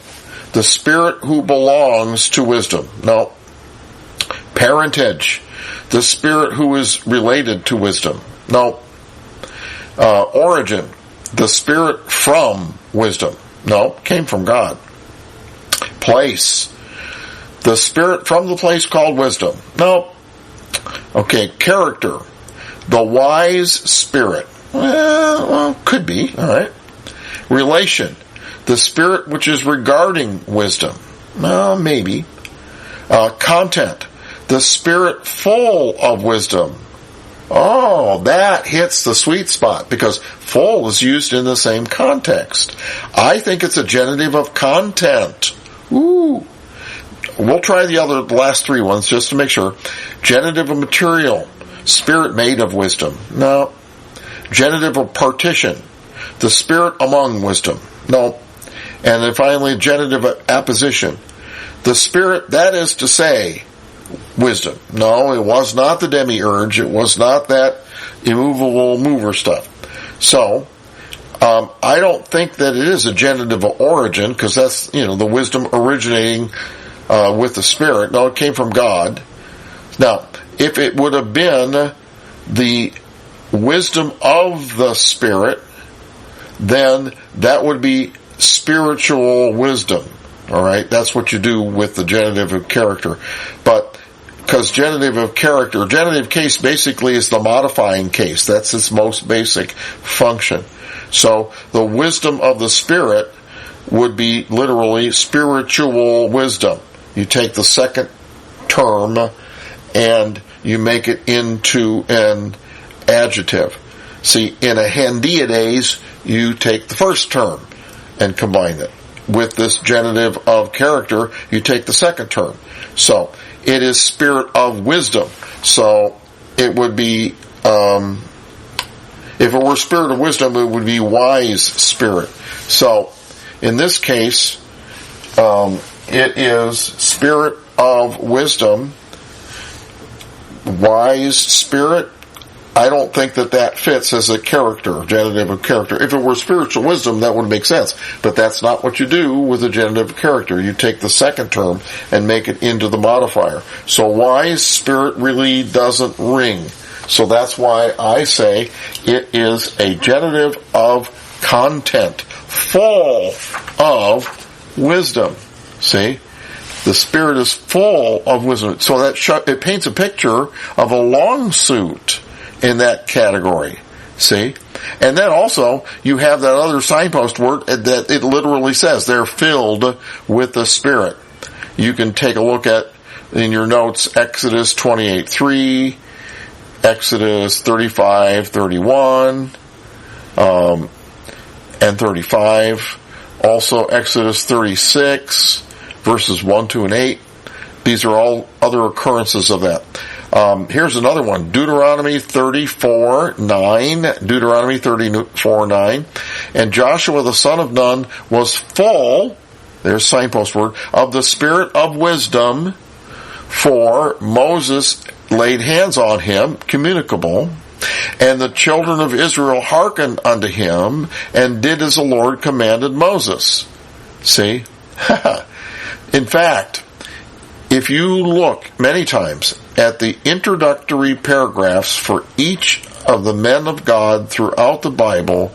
Speaker 1: the spirit who belongs to wisdom. No. Parentage, the spirit who is related to wisdom. No. Origin, the spirit from wisdom. No, came from God. Place, the spirit from the place called wisdom. No. Okay, character, the wise spirit. Well, could be, all right. Relation, the spirit which is regarding wisdom. Maybe. Content, the spirit full of wisdom. Oh, that hits the sweet spot because full is used in the same context. I think it's a genitive of content. Ooh. We'll try the last three ones just to make sure. Genitive of material, spirit made of wisdom. No. Genitive of partition, the spirit among wisdom. No. And then finally, genitive of apposition, the spirit, that is to say, wisdom. No, it was not the demiurge. It was not that immovable mover stuff. So, I don't think that it is a genitive of origin, because that's, the wisdom originating with the Spirit. No, it came from God. Now, if it would have been the wisdom of the Spirit, then that would be spiritual wisdom. All right? That's what you do with the genitive of character. But because genitive of character, genitive case basically is the modifying case. That's its most basic function. So the wisdom of the Spirit would be literally spiritual wisdom. You take the second term and you make it into an adjective. See, in a hendiades, you take the first term and combine it. With this genitive of character, you take the second term. So it is spirit of wisdom. So it would be, if it were spirit of wisdom, it would be wise spirit. So in this case, it is spirit of wisdom, wise spirit. I don't think that fits as a character, genitive of character. If it were spiritual wisdom, that would make sense. But that's not what you do with a genitive of character. You take the second term and make it into the modifier. So wise spirit really doesn't ring. So that's why I say it is a genitive of content, full of wisdom. See? The Spirit is full of wisdom. So that it paints a picture of a long suit in that category. See? And then also, you have that other signpost word that it literally says they're filled with the Spirit. You can take a look at, in your notes, Exodus 28:3, Exodus 35:31, and 35. Also Exodus 36, verses 1, 2, and 8. These are all other occurrences of that. Here's another one. Deuteronomy 34:9. Deuteronomy 34:9. And Joshua the son of Nun was full, there's signpost word, of the spirit of wisdom, for Moses laid hands on him, communicable, and the children of Israel hearkened unto him, and did as the Lord commanded Moses. See? In fact, if you look many times at the introductory paragraphs for each of the men of God throughout the Bible,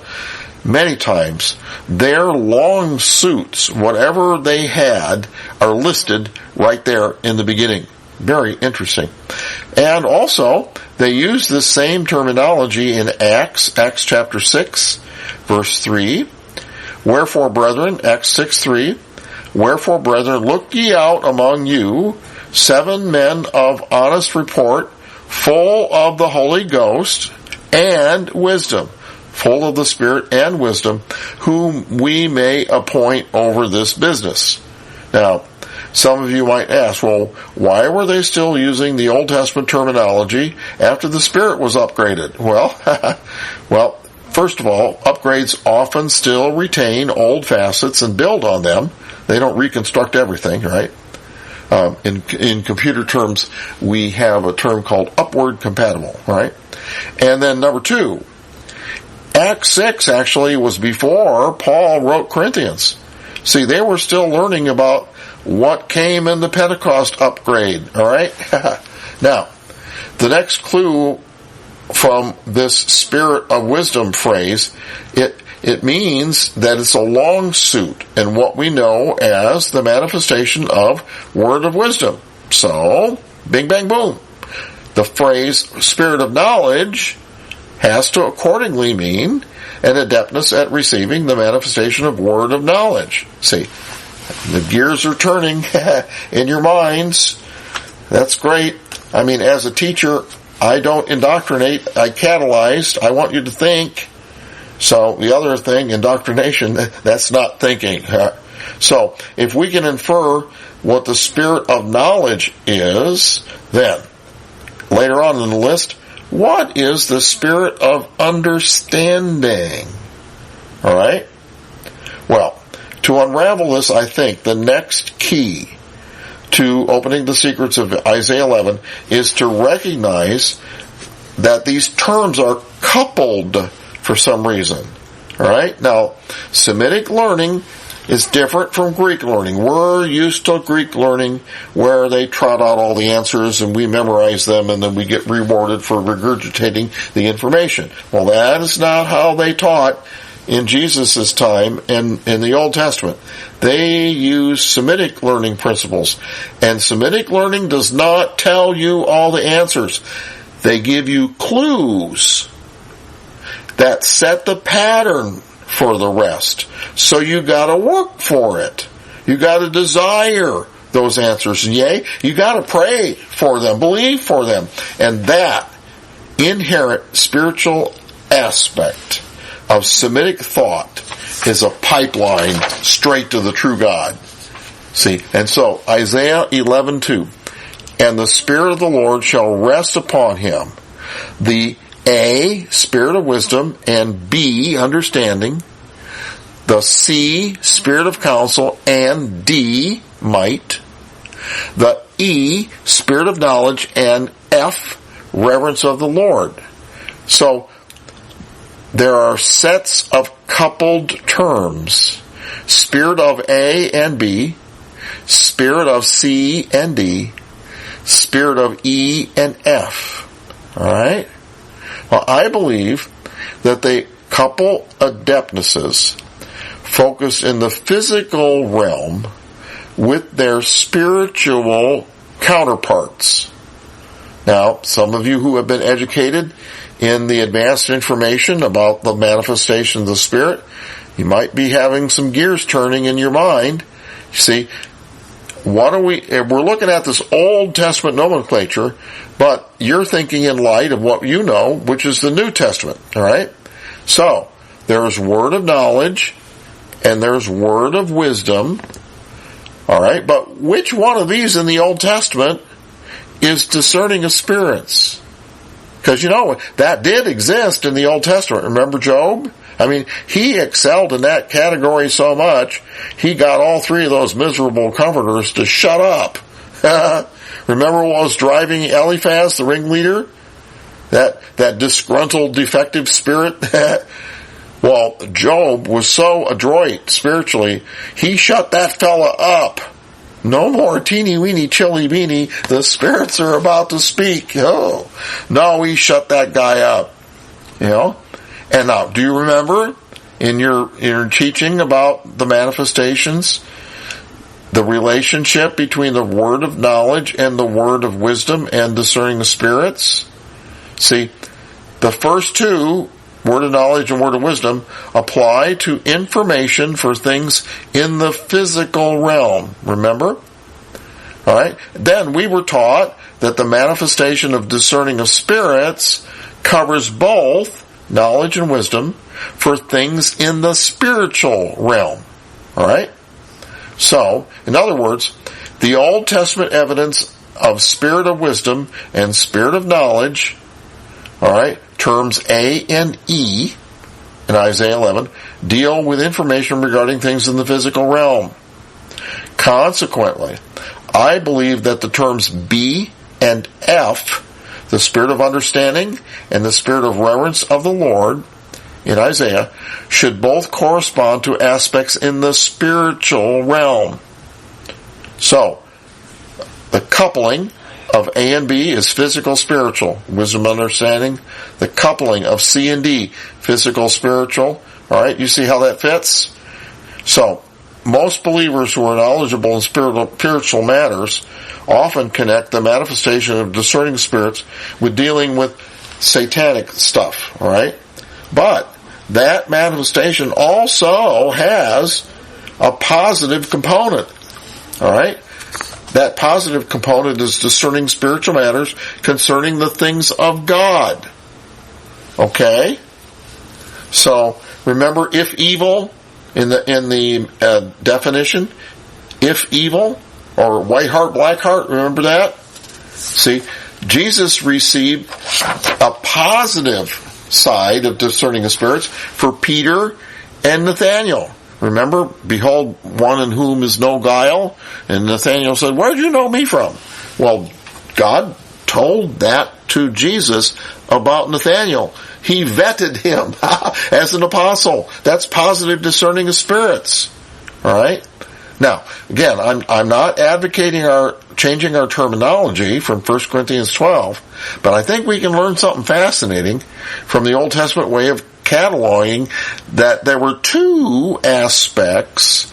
Speaker 1: many times their long suits, whatever they had, are listed right there in the beginning. Very interesting. And also, they use this same terminology in Acts chapter 6, verse 3. Wherefore, brethren, Acts 6:3, wherefore, brethren, look ye out among you 7 men of honest report, full of the Holy Ghost and wisdom, full of the Spirit and wisdom, whom we may appoint over this business. Now, Some of you might ask, well, why were they still using the Old Testament terminology after the Spirit was upgraded? Well, first of all, upgrades often still retain old facets and build on them. They don't reconstruct everything, right? In computer terms, we have a term called upward compatible, right? And then number 2, Acts 6 actually was before Paul wrote Corinthians. See, they were still learning about what came in the Pentecost upgrade, all right? Now, the next clue from this spirit of wisdom phrase, it means that it's a long suit in what we know as the manifestation of word of wisdom. So, bing, bang, boom. The phrase spirit of knowledge has to accordingly mean an adeptness at receiving the manifestation of word of knowledge. See, the gears are turning in your minds. That's great. I mean, as a teacher, I don't indoctrinate, I catalyze. I want you to think. So the other thing, indoctrination, that's not thinking. So if we can infer what the spirit of knowledge is, then later on in the list, what is the spirit of understanding? All right? Well, to unravel this, I think the next key to opening the secrets of Isaiah 11 is to recognize that these terms are coupled for some reason. All right? Now, Semitic learning is different from Greek learning. We're used to Greek learning where they trot out all the answers and we memorize them and then we get rewarded for regurgitating the information. Well, that is not how they taught in Jesus' time and in the Old Testament. They use Semitic learning principles. And Semitic learning does not tell you all the answers. They give you clues that set the pattern for the rest. So you gotta work for it. You gotta desire those answers. Yea, you gotta pray for them, believe for them. And that inherent spiritual aspect of Semitic thought is a pipeline straight to the true God. See, and so Isaiah 11:2, and the Spirit of the Lord shall rest upon him, the A, spirit of wisdom, and B, understanding, the C, spirit of counsel, and D, might, the E, spirit of knowledge, and F, reverence of the Lord. So, there are sets of coupled terms. Spirit of A and B, spirit of C and D, spirit of E and F. Alright? Well, I believe that they couple adeptnesses focused in the physical realm with their spiritual counterparts. Now, some of you who have been educated in the advanced information about the manifestation of the Spirit, you might be having some gears turning in your mind. You see, we're looking at this Old Testament nomenclature, but you're thinking in light of what you know, which is the New Testament, alright? So, there's word of knowledge, and there's word of wisdom, alright? But which one of these in the Old Testament is discerning of spirits? Because, that did exist in the Old Testament. Remember Job? I mean, he excelled in that category so much, he got all three of those miserable comforters to shut up. Remember what was driving Eliphaz, the ringleader? That disgruntled, defective spirit? Well, Job was so adroit spiritually, he shut that fella up. No more teeny-weeny, chilly-beeny, the spirits are about to speak. Oh, no, he shut that guy up. And now, do you remember in your teaching about the manifestations, the relationship between the word of knowledge and the word of wisdom and discerning the spirits? See, the first two, word of knowledge and word of wisdom, apply to information for things in the physical realm. Remember? Alright? Then we were taught that the manifestation of discerning of spirits covers both knowledge and wisdom for things in the spiritual realm. Alright? So, in other words, The Old Testament evidence of spirit of wisdom and spirit of knowledge, all right, terms A and E in Isaiah 11, deal with information regarding things in the physical realm. Consequently, I believe that the terms B and F, the spirit of understanding and the spirit of reverence of the Lord in Isaiah, should both correspond to aspects in the spiritual realm. So, the coupling of A and B is physical, spiritual, wisdom, understanding. The coupling of C and D, physical, spiritual. All right, you see how that fits? So, most believers who are knowledgeable in spiritual matters often connect the manifestation of discerning spirits with dealing with satanic stuff. All right, but that manifestation also has a positive component. All right. That positive component is discerning spiritual matters concerning the things of God. Okay? So, remember, if evil, in the definition, if evil, or white heart, black heart, remember that? See, Jesus received a positive side of discerning of spirits for Peter and Nathaniel. Remember, behold, one in whom is no guile. And Nathanael said, where did you know me from? Well, God told that to Jesus about Nathanael. He vetted him as an apostle. That's positive discerning of spirits. All right? Now, again, I'm not advocating changing our terminology from 1 Corinthians 12, but I think we can learn something fascinating from the Old Testament way of cataloging that there were two aspects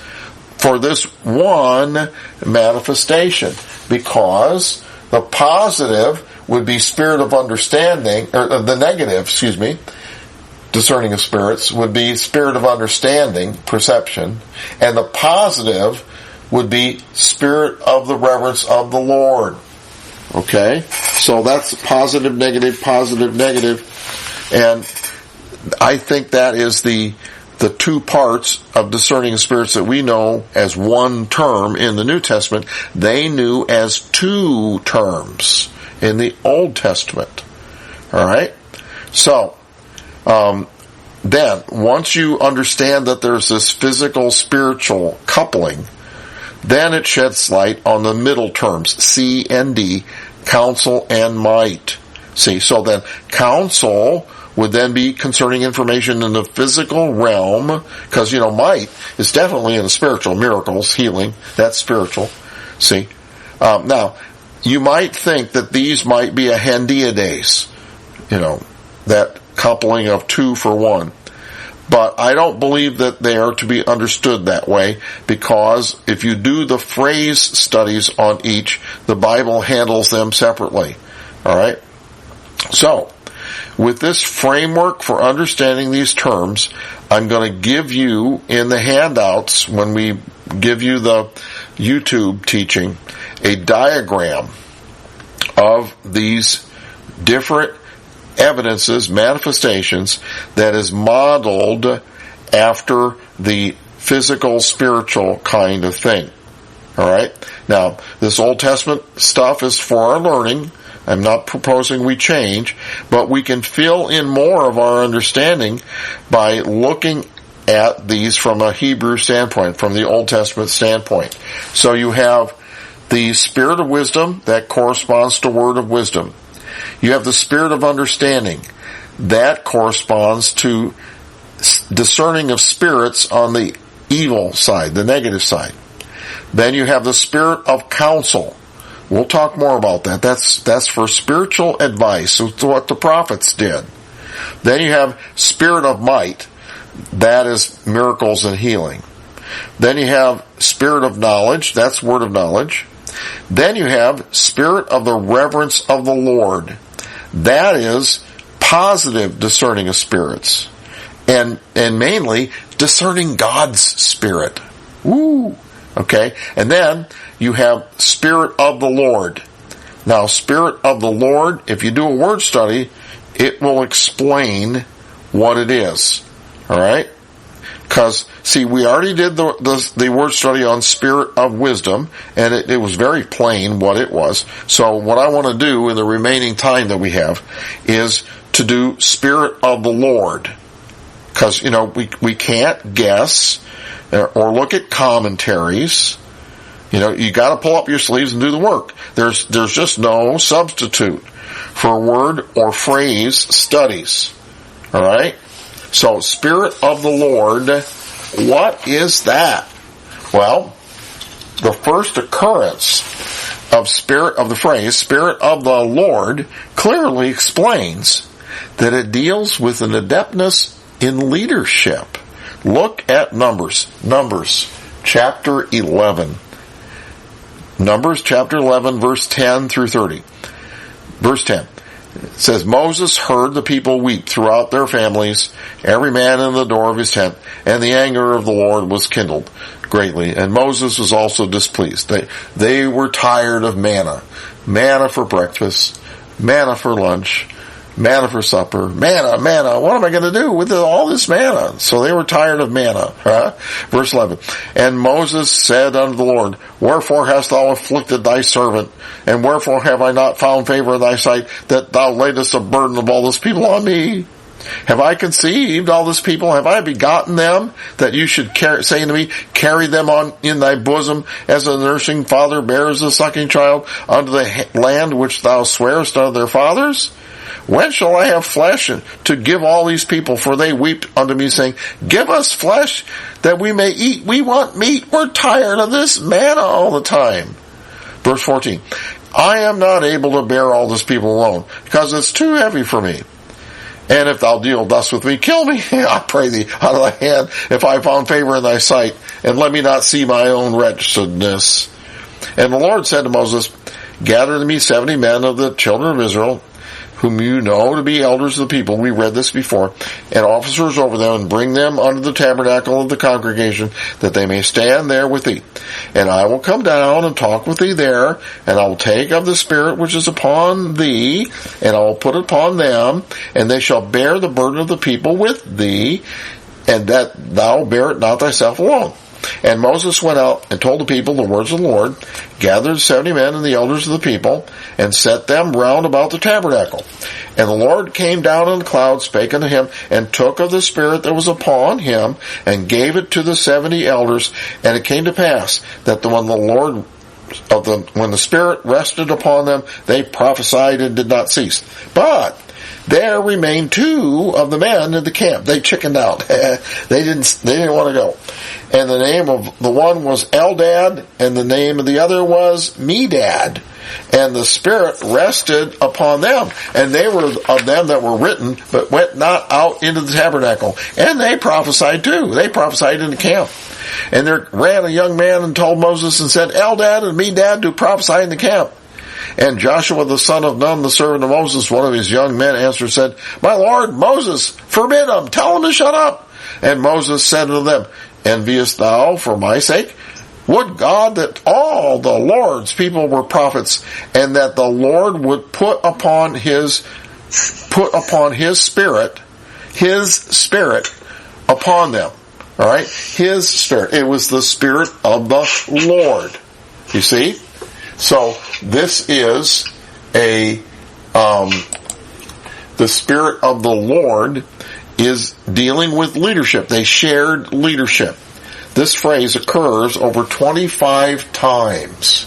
Speaker 1: for this one manifestation, because the positive would be spirit of understanding, or the negative, discerning of spirits would be spirit of understanding, perception, and the positive would be spirit of the reverence of the Lord. Okay? So that's positive, negative, and I think that is the two parts of discerning spirits that we know as one term in the New Testament. They knew as two terms in the Old Testament. All right? So, then, once you understand that there's this physical, spiritual coupling, then it sheds light on the middle terms, C and D, counsel and might. See, so then counsel would then be concerning information in the physical realm, because, might is definitely in the spiritual, miracles, healing, that's spiritual. See? Now, you might think that these might be a hendiades, that coupling of two for one. But I don't believe that they are to be understood that way, because if you do the phrase studies on each, the Bible handles them separately. All right? So, with this framework for understanding these terms, I'm going to give you in the handouts, when we give you the YouTube teaching, a diagram of these different evidences, manifestations, that is modeled after the physical, spiritual kind of thing. All right? Now, this Old Testament stuff is for our learning. I'm not proposing we change, but we can fill in more of our understanding by looking at these from a Hebrew standpoint, from the Old Testament standpoint. So you have the spirit of wisdom that corresponds to word of wisdom. You have the spirit of understanding that corresponds to discerning of spirits on the evil side, the negative side. Then you have the spirit of counsel. We'll talk more about that. That's for spiritual advice. It's what the prophets did. Then you have spirit of might. That is miracles and healing. Then you have spirit of knowledge. That's word of knowledge. Then you have spirit of the reverence of the Lord. That is positive discerning of spirits. And mainly discerning God's spirit. Woo! Okay? And then you have spirit of the Lord. Now, spirit of the Lord, if you do a word study, it will explain what it is. All right? Because, see, we already did the word study on spirit of wisdom, and it was very plain what it was. So what I want to do in the remaining time that we have is to do spirit of the Lord. Because, we can't guess or look at commentaries. You got to pull up your sleeves and do the work. There's just no substitute for word or phrase studies. All right? So, Spirit of the Lord, what is that? Well, the first occurrence of the phrase, Spirit of the Lord, clearly explains that it deals with an adeptness in leadership. Look at Numbers chapter 11. Numbers chapter 11, verse 10 through 30. Verse 10. It says, Moses heard the people weep throughout their families, every man in the door of his tent, and the anger of the Lord was kindled greatly. And Moses was also displeased. They were tired of manna for breakfast, manna for lunch, manna for supper, manna, what am I going to do with all this manna? So they were tired of manna. Verse 11, and Moses said unto the Lord, wherefore hast thou afflicted thy servant? And wherefore have I not found favor in thy sight, that thou laidest a burden of all this people on me? Have I conceived all this people? Have I begotten them, that you should say unto me, carry them on in thy bosom, as a nursing father bears a sucking child, unto the land which thou swarest unto their fathers? When shall I have flesh to give all these people? For they weep unto me, saying, give us flesh that we may eat. We want meat. We're tired of this manna all the time. Verse 14, I am not able to bear all this people alone, because it's too heavy for me. And if thou deal thus with me, kill me, I pray thee, out of thy hand, if I found favor in thy sight, and let me not see my own wretchedness. And the Lord said to Moses, gather to me 70 men of the children of Israel, whom you know to be elders of the people. We read this before. And officers over them, and bring them unto the tabernacle of the congregation, that they may stand there with thee. And I will come down and talk with thee there, and I will take of the Spirit which is upon thee, and I will put it upon them, and they shall bear the burden of the people with thee, and that thou bear it not thyself alone. And Moses went out and told the people the words of the Lord, gathered 70 men and the elders of the people, and set them round about the tabernacle. And the Lord came down in the cloud, spake unto him, and took of the Spirit that was upon him, and gave it to the 70 elders. And it came to pass that when the Spirit rested upon them, they prophesied and did not cease. But there remained 2 of the men in the camp. They chickened out. They didn't want to go. And the name of the one was Eldad, and the name of the other was Medad. And the Spirit rested upon them. And they were of them that were written, but went not out into the tabernacle. And they prophesied too. They prophesied in the camp. And there ran a young man and told Moses and said, Eldad and Medad do prophesy in the camp. And Joshua the son of Nun, the servant of Moses, one of his young men, answered and said, my Lord, Moses, forbid them, tell them to shut up. And Moses said unto them, enviest thou for my sake? Would God that all the Lord's people were prophets, and that the Lord would put upon his Spirit upon them. All right? His Spirit. It was the Spirit of the Lord. You see? So this is the Spirit of the Lord is dealing with leadership. They shared leadership. This phrase occurs over 25 times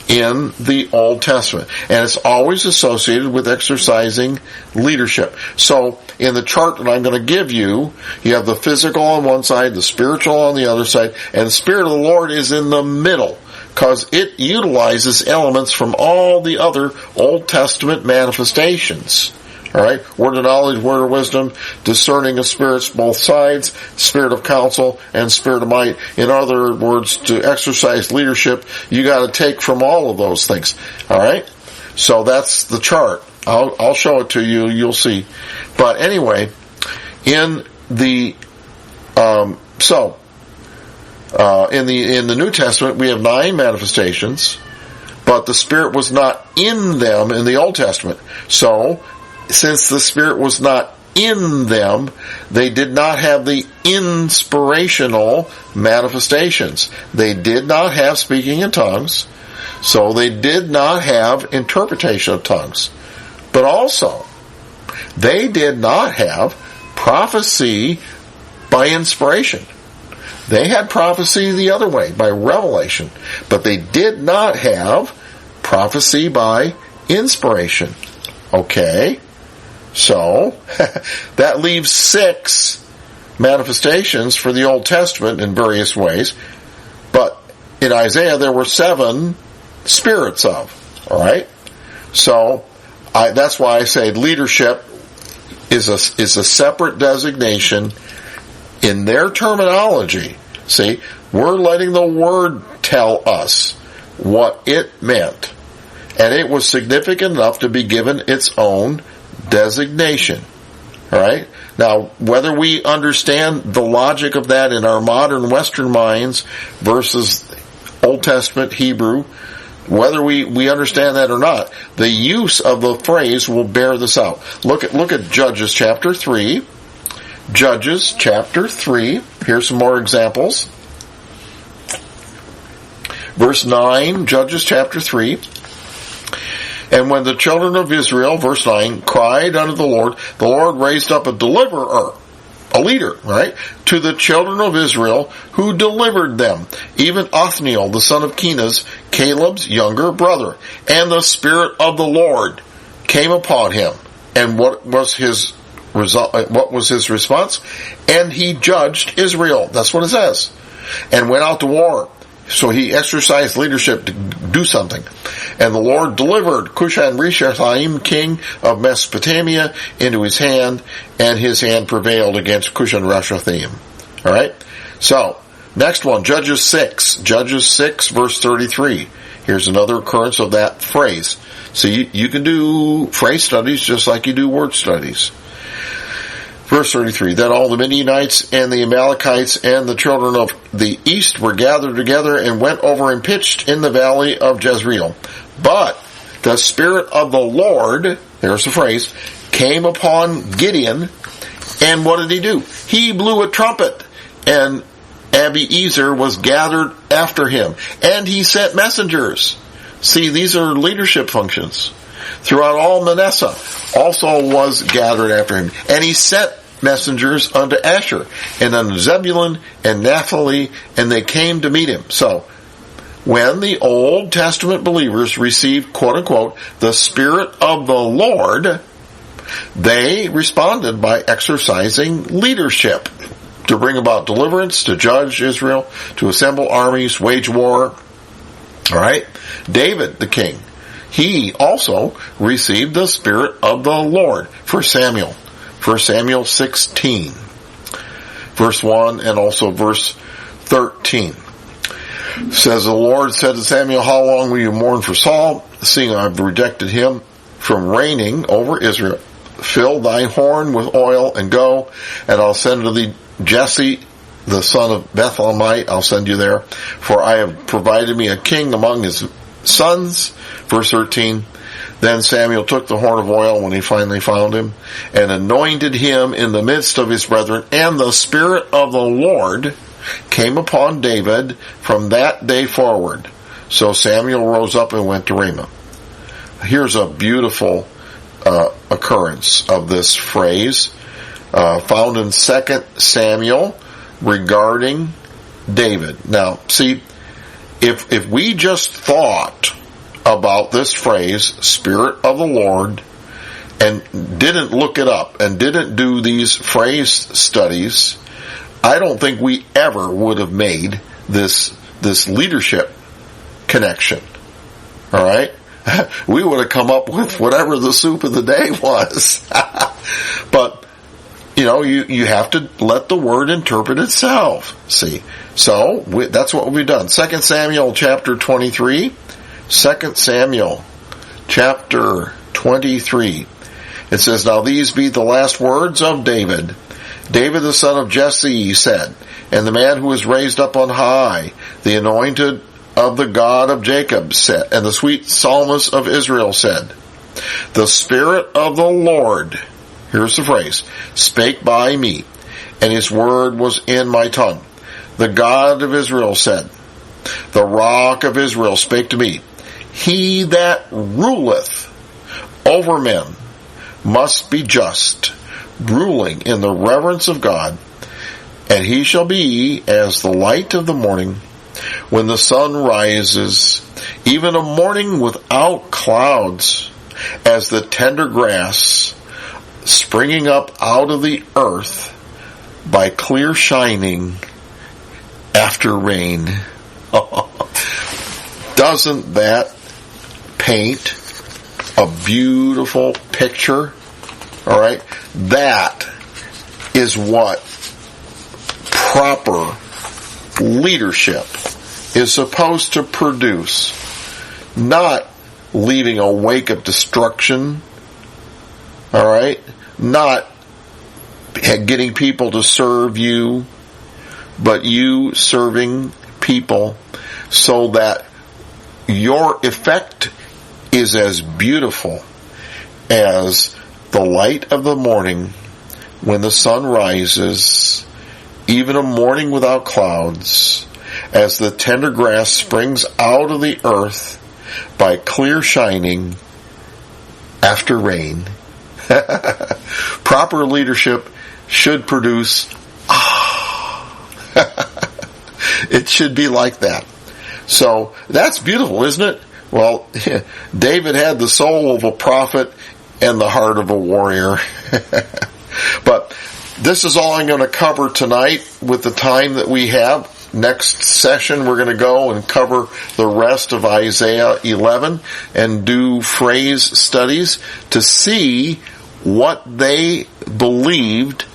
Speaker 1: in the Old Testament, and it's always associated with exercising leadership. So in the chart that I'm going to give you, you have the physical on one side, the spiritual on the other side, and the Spirit of the Lord is in the middle, because it utilizes elements from all the other Old Testament manifestations. All right, word of knowledge, word of wisdom, discerning of spirits, both sides, spirit of counsel, and spirit of might. In other words, to exercise leadership, you got to take from all of those things. All right, so that's the chart. I'll show it to you. You'll see. But anyway, in the in the New Testament, we have 9 manifestations, but the Spirit was not in them in the Old Testament. So, since the Spirit was not in them. They did not have the inspirational manifestations. They did not have speaking in tongues, so they did not have interpretation of tongues. But also, they did not have prophecy by inspiration. They had prophecy the other way, by revelation. But they did not have prophecy by inspiration. Okay? So, that leaves 6 manifestations for the Old Testament in various ways. But in Isaiah, there were 7 spirits of. Alright? So, that's why I say leadership is a separate designation in their terminology. See, we're letting the Word tell us what it meant. And it was significant enough to be given its own designation. Alright? Now, whether we understand the logic of that in our modern Western minds versus Old Testament Hebrew, whether we understand that or not, the use of the phrase will bear this out. Look at Judges chapter 3. Judges chapter 3. Here's some more examples. Verse 9, Judges chapter 3. And when the children of Israel, verse 9, cried unto the Lord raised up a deliverer, a leader, right, to the children of Israel, who delivered them, even Othniel, the son of Kenaz, Caleb's younger brother. And the Spirit of the Lord came upon him. And what was his response? And he judged Israel. That's what it says. And went out to war. So he exercised leadership to do something. And the Lord delivered Cushan-Rishathaim, king of Mesopotamia, into his hand, and his hand prevailed against Cushan-Rishathaim. Alright? So, next one, Judges 6. Judges 6, verse 33. Here's another occurrence of that phrase. So you can do phrase studies just like you do word studies. Verse 33, Then all the Midianites and the Amalekites and the children of the east were gathered together and went over and pitched in the valley of Jezreel. But the Spirit of the Lord, there's the phrase, came upon Gideon, and what did he do? He blew a trumpet, and Abiezer was gathered after him, and he sent messengers. See, these are leadership functions. Throughout all Manasseh also was gathered after him. And he sent messengers unto Asher and unto Zebulun and Naphtali, and they came to meet him. So, when the Old Testament believers received, quote unquote, the Spirit of the Lord, they responded by exercising leadership to bring about deliverance, to judge Israel, to assemble armies, wage war. Alright? David, the king, he also received the Spirit of the Lord. 1 Samuel 16, verse 1 and also verse 13. Says, the Lord said to Samuel, How long will you mourn for Saul, seeing I have rejected him from reigning over Israel? Fill thy horn with oil and go, and I'll send to thee Jesse, the son of Bethlehemite. I'll send you there, for I have provided me a king among his sons. Verse 13, Then Samuel took the horn of oil when he finally found him, and anointed him in the midst of his brethren, and the Spirit of the Lord came upon David from that day forward. So Samuel rose up and went to Ramah. Here's a beautiful occurrence of this phrase, found in 2 Samuel regarding David. Now, see, if we just thought about this phrase, Spirit of the Lord, and didn't look it up and didn't do these phrase studies, I don't think we ever would have made this leadership connection. Alright? We would have come up with whatever the soup of the day was. But, you have to let the Word interpret itself. See? So, that's what we've done. 2 Samuel chapter 23. 2 Samuel chapter 23. It says, Now these be the last words of David. David the son of Jesse said, and the man who was raised up on high, the anointed of the God of Jacob said, and the sweet psalmist of Israel said, The Spirit of the Lord, here's the phrase, spake by me, and his word was in my tongue. The God of Israel said, the rock of Israel spake to me, he that ruleth over men must be just, ruling in the reverence of God, and he shall be as the light of the morning, when the sun rises, even a morning without clouds, as the tender grass springing up out of the earth by clear shining after rain. Doesn't that paint a beautiful picture? All right, that is what proper leadership is supposed to produce. Not leaving a wake of destruction. All right, not getting people to serve you, but you serving people so that your effect is as beautiful as the light of the morning when the sun rises, even a morning without clouds, as the tender grass springs out of the earth by clear shining after rain. Proper leadership should produce, it should be like that. So that's beautiful, isn't it? Well, David had the soul of a prophet and the heart of a warrior. But this is all I'm going to cover tonight with the time that we have. Next session, we're going to go and cover the rest of Isaiah 11 and do phrase studies to see what they believed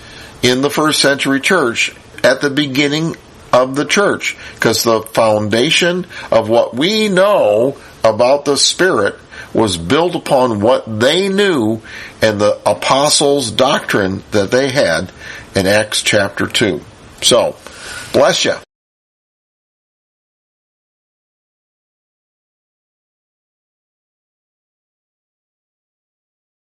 Speaker 1: in the first century church at the beginning of the church. Because the foundation of what we know about the Spirit was built upon what they knew and the apostles' doctrine that they had in Acts chapter 2. So, bless you.